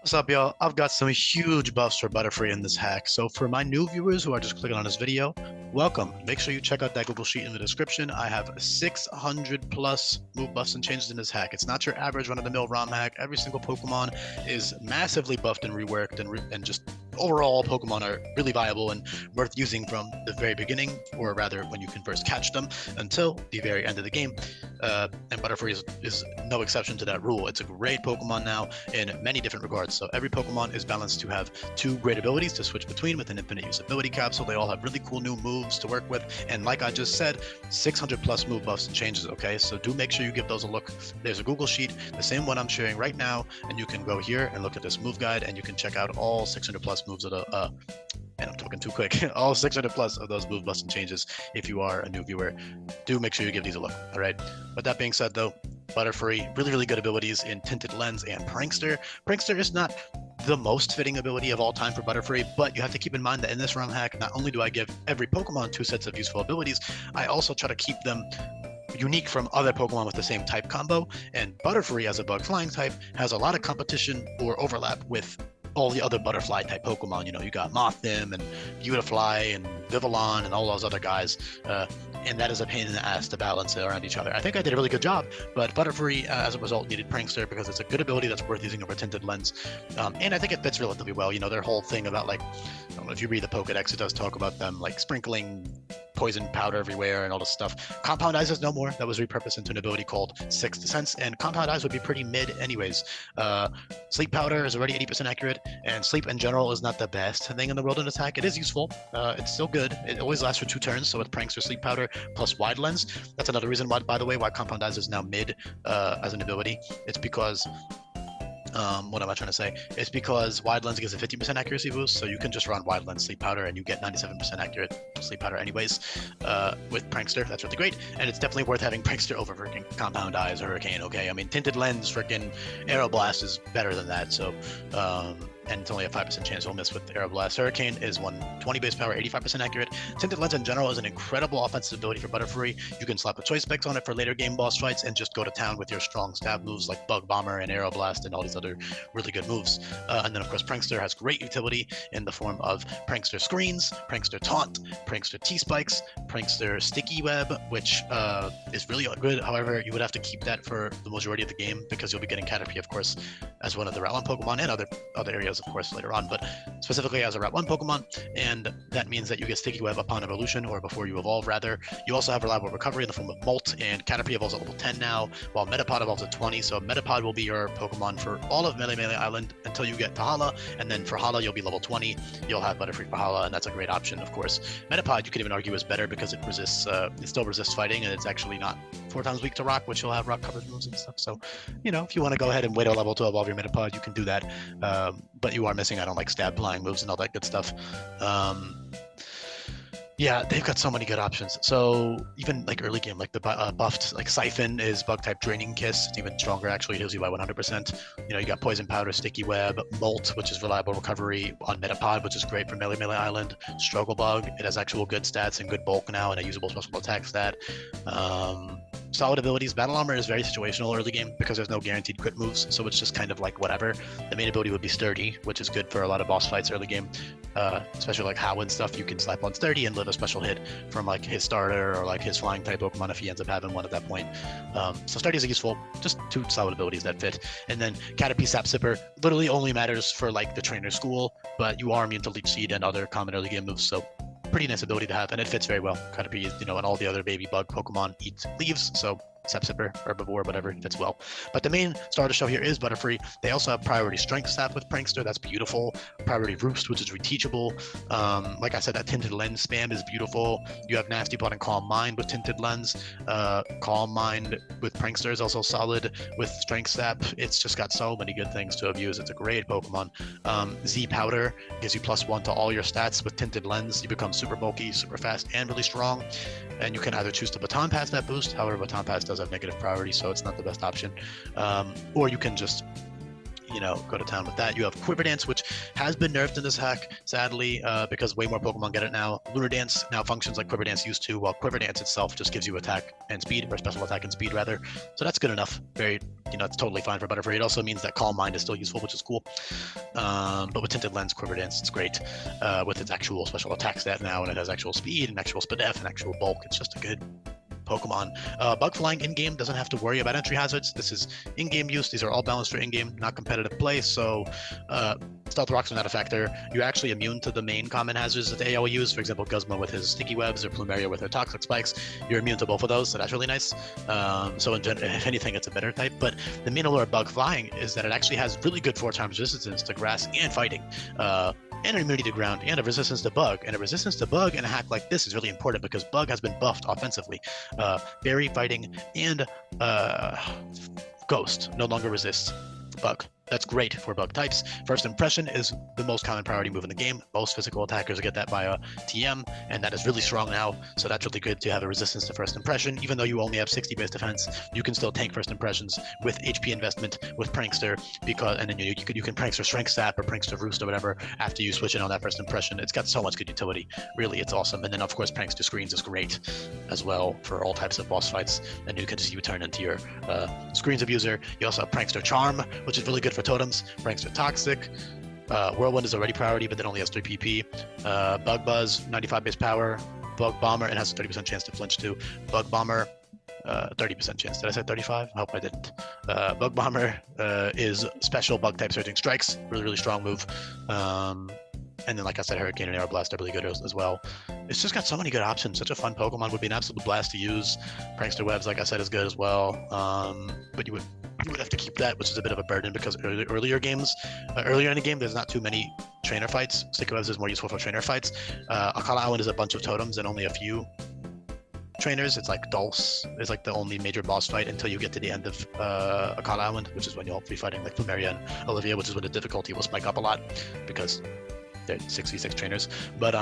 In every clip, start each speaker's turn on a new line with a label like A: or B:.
A: What's up, y'all? I've got some huge buffs for Butterfree in this hack. So for my new viewers who are just clicking on this video, welcome. Make sure you check out that Google Sheet in the description. I have 600 plus move buffs and changes in this hack. It's not your average run-of-the-mill ROM hack. Every single Pokemon is massively buffed and reworked, and just overall Pokemon are really viable and worth using from the very beginning, or rather when you can first catch them, until the very end of the game. And Butterfree is no exception to that rule. It's a great Pokemon now in many different regards. So every Pokemon is balanced to have two great abilities to switch between with an infinite usability capsule. They all have really cool new moves to work with. And like I just said, 600 plus move buffs and changes, okay? So do make sure you give those a look. There's a Google Sheet, the same one I'm sharing right now, and you can go here and look at this move guide, and you can check out all 600 plus moves of the and I'm talking too quick. All 600 plus of those move buffs and changes. If you are a new viewer, do make sure you give these a look. All right. With that being said, though, Butterfree, really good abilities in Tinted Lens and Prankster. Prankster is not the most fitting ability of all time for Butterfree, but you have to keep in mind that in this ROM hack, not only do I give every Pokemon two sets of useful abilities, I also try to keep them unique from other Pokemon with the same type combo. And Butterfree, as a bug flying type, has a lot of competition or overlap with all the other butterfly type Pokemon. You know, you got Mothim and Beautifly and Vivillon and all those other guys, and that is a pain in the ass to balance it around each other. I think I did a really good job, but Butterfree, as a result, needed Prankster because it's a good ability that's worth using over Tinted Lens, and I think it fits relatively well. You know, their whole thing about, like, I don't know if you read the Pokedex, it does talk about them like sprinkling poison powder everywhere and all this stuff. Compound Eyes is no more. That was repurposed into an ability called Sixth Sense, and Compound Eyes would be pretty mid anyways. Sleep Powder is already 80% accurate, and Sleep in general is not the best thing in the world in attack. It is useful. It's still good. It always lasts for 2 turns, so with Prankster, Sleep Powder plus Wide Lens, that's another reason why, by the way, why Compound Eyes is now mid as an ability. It's because what am I trying to say? It's because Wide Lens gives a 50% accuracy boost, so you can just run Wide Lens Sleep Powder and you get 97% accurate Sleep Powder anyways. With Prankster, that's really great, and it's definitely worth having Prankster over freaking Compound Eyes or Hurricane, okay? I mean, Tinted Lens freaking Aeroblast is better than that, so, and it's only a 5% chance you'll miss with Aeroblast. Hurricane is 120 base power, 85% accurate. Tinted Lens in general is an incredible offensive ability for Butterfree. You can slap a choice specs on it for later game boss fights and just go to town with your strong stab moves like Bug Bomber and Aeroblast and all these other really good moves. And then, of course, Prankster has great utility in the form of Prankster Screens, Prankster Taunt, Prankster T-Spikes, Prankster Sticky Web, which is really good. However, you would have to keep that for the majority of the game because you'll be getting Caterpie, of course, as one of the Route 1 Pokemon and other areas, of course, later on, but specifically as a Route 1 Pokemon, and that means that you get Sticky Web upon evolution, or before you evolve, rather. You also have reliable recovery in the form of Molt, and Caterpie evolves at level 10 now, while Metapod evolves at 20, so Metapod will be your Pokemon for all of Melee Island until you get to Hala, and then for Hala, you'll be level 20, you'll have Butterfree for Hala, and that's a great option, of course. Metapod, you could even argue, is better because it resists, it still resists fighting, and it's actually not 4 times weak to Rock, which you'll have Rock coverage moves and stuff, so, you know, if you want to go ahead and wait a level to evolve your Metapod, you can do that, but you are missing out on like stab flying moves and all that good stuff. Yeah, they've got so many good options. So even like early game, like the buffed like Siphon is bug type Draining Kiss. It's even stronger, actually. It heals you by 100%. You know, you got Poison Powder, Sticky Web, Molt, which is reliable recovery on Metapod, which is great for Melee Island. Struggle Bug, it has actual good stats and good bulk now and a usable special attack stat. Solid abilities. Battle Armor is very situational early game because there's no guaranteed crit moves, so it's just kind of like whatever. The main ability would be Sturdy, which is good for a lot of boss fights early game, especially like How and stuff. You can slap on Sturdy and live a special hit from like his starter or like his flying type Pokemon if he ends up having one at that point. So Sturdy is useful, just 2 solid abilities that fit. And then Caterpie Sap Sipper literally only matters for like the trainer school, but you are immune to Leech Seed and other common early game moves, so pretty nice ability to have, and it fits very well. Caterpie, you know, and all the other baby bug Pokemon eat leaves, so Sap Sipper, Herbivore, whatever, fits well. But the main star of the show here is Butterfree. They also have Priority Strength Staff with Prankster. That's beautiful. Priority Roost, which is reteachable. Like I said, that Tinted Lens spam is beautiful. You have Nasty Plot and Calm Mind with Tinted Lens. Calm Mind with Prankster is also solid with Strength Staff. It's just got so many good things to abuse. It's a great Pokemon. Z Powder gives you +1 to all your stats with Tinted Lens. You become super bulky, super fast, and really strong. And you can either choose to Baton Pass that boost. However, Baton Pass does have negative priority, so it's not the best option. Or you can just you know, go to town with that. You have Quiver Dance, which has been nerfed in this hack, sadly, because way more Pokemon get it now. Lunar Dance now functions like Quiver Dance used to, while Quiver Dance itself just gives you attack and speed, or special attack and speed rather. So that's good enough. Very, you know, it's totally fine for Butterfree. It also means that Calm Mind is still useful, which is cool. But with Tinted Lens, Quiver Dance, it's great with its actual special attack stat now, and it has actual speed and actual Spadef and actual bulk. It's just a good Pokemon. Bug Flying in-game doesn't have to worry about entry hazards. This is in-game use. These are all balanced for in-game, not competitive play, so Stealth Rocks are not a factor. You're actually immune to the main common hazards that the AO use. For example, Guzma with his Sticky Webs or Plumeria with her Toxic Spikes. You're immune to both of those, so that's really nice. So if anything, it's a better type. But the main allure of Bug Flying is that it actually has really good 4x resistance to Grass and Fighting. And an immunity to ground, and a resistance to bug. And a resistance to bug in a hack like this is really important because bug has been buffed offensively. Berry, Fighting, and Ghost no longer resists bug. That's great for bug types. First Impression is the most common priority move in the game. Most physical attackers get that via TM, and that is really strong now. So that's really good to have a resistance to First Impression. Even though you only have 60 base defense, you can still tank First Impressions with HP investment with Prankster, because and then you can Prankster Strength Sap or Prankster Roost or whatever after you switch in on that First Impression. It's got so much good utility. Really, it's awesome. And then of course Prankster Screens is great as well for all types of boss fights, and you can just turn into your Screens abuser. You also have Prankster Charm, which is really good for totems. Prankster Toxic. Whirlwind is already priority, but then only has 3 PP. Bug Buzz, 95 base power. Bug Bomber, it has a 30% chance to flinch too. Bug Bomber, 30% chance. Did I say 35? I hope I didn't. Bug Bomber is special bug type surging strikes. Really, really strong move. And then, like I said, Hurricane and Aeroblast are really good as well. It's just got so many good options. Such a fun Pokemon. Would be an absolute blast to use. Prankster Webs, like I said, is good as well. But you would have to keep that, which is a bit of a burden because earlier in the game, there's not too many trainer fights. Sticky Webs is more useful for trainer fights. Akala Island is a bunch of totems and only a few trainers. It's like Dulce is like the only major boss fight until you get to the end of Akala Island, which is when you'll be fighting like Plumeria and Olivia, which is when the difficulty will spike up a lot because they're 6v6 trainers. But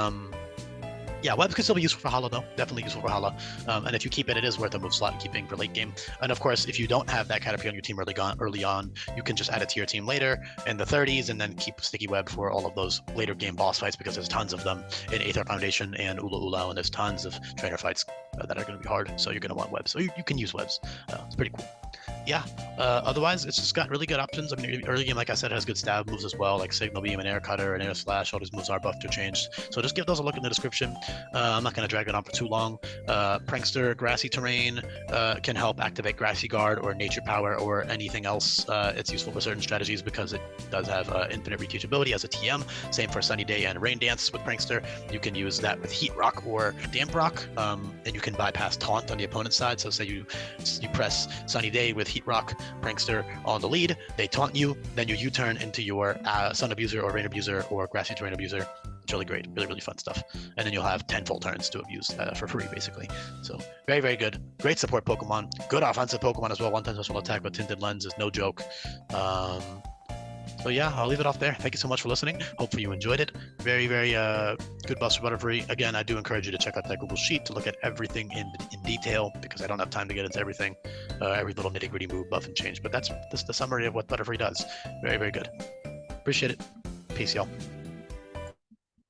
A: yeah, Webs can still be useful for Hollow though. Definitely useful for Hollow. And if you keep it, it is worth a move slot keeping for late game. And of course, if you don't have that Caterpie on your team early on, you can just add it to your team later in the 30s and then keep Sticky Web for all of those later game boss fights because there's tons of them in Aether Foundation and Ula Ula, and there's tons of trainer fights that are going to be hard. So you're going to want Webs. So you can use Webs. It's pretty cool. Yeah, otherwise it's just got really good options. I mean, early game, like I said, has good stab moves as well, like Signal Beam and Air Cutter and Air Slash. All these moves are buffed or changed, so just give those a look in the description. I'm not going to drag it on for too long. Prankster Grassy Terrain can help activate Grassy Guard or Nature Power or anything else. It's useful for certain strategies because it does have infinite reteachability as a TM. Same for Sunny Day and Rain Dance with Prankster. You can use that with Heat Rock or Damp Rock, and you can bypass Taunt on the opponent's side. So say you press Sunny Day with Heat Rock Prankster on the lead, they taunt you, then you U-turn into your Sun Abuser or Rain Abuser or Grassy Terrain Abuser. It's really great, really, really fun stuff. And then you'll have 10 full turns to abuse for free, basically. So very, very good. Great support Pokemon. Good offensive Pokemon as well. One-time special attack with Tinted Lens is no joke. So yeah, I'll leave it off there. Thank you so much for listening. Hopefully you enjoyed it. Very, very good buffs for Butterfree. Again, I do encourage you to check out that Google Sheet to look at everything in detail because I don't have time to get into everything, every little nitty-gritty move, buff, and change. But that's the summary of what Butterfree does. Very, very good. Appreciate it. Peace, y'all.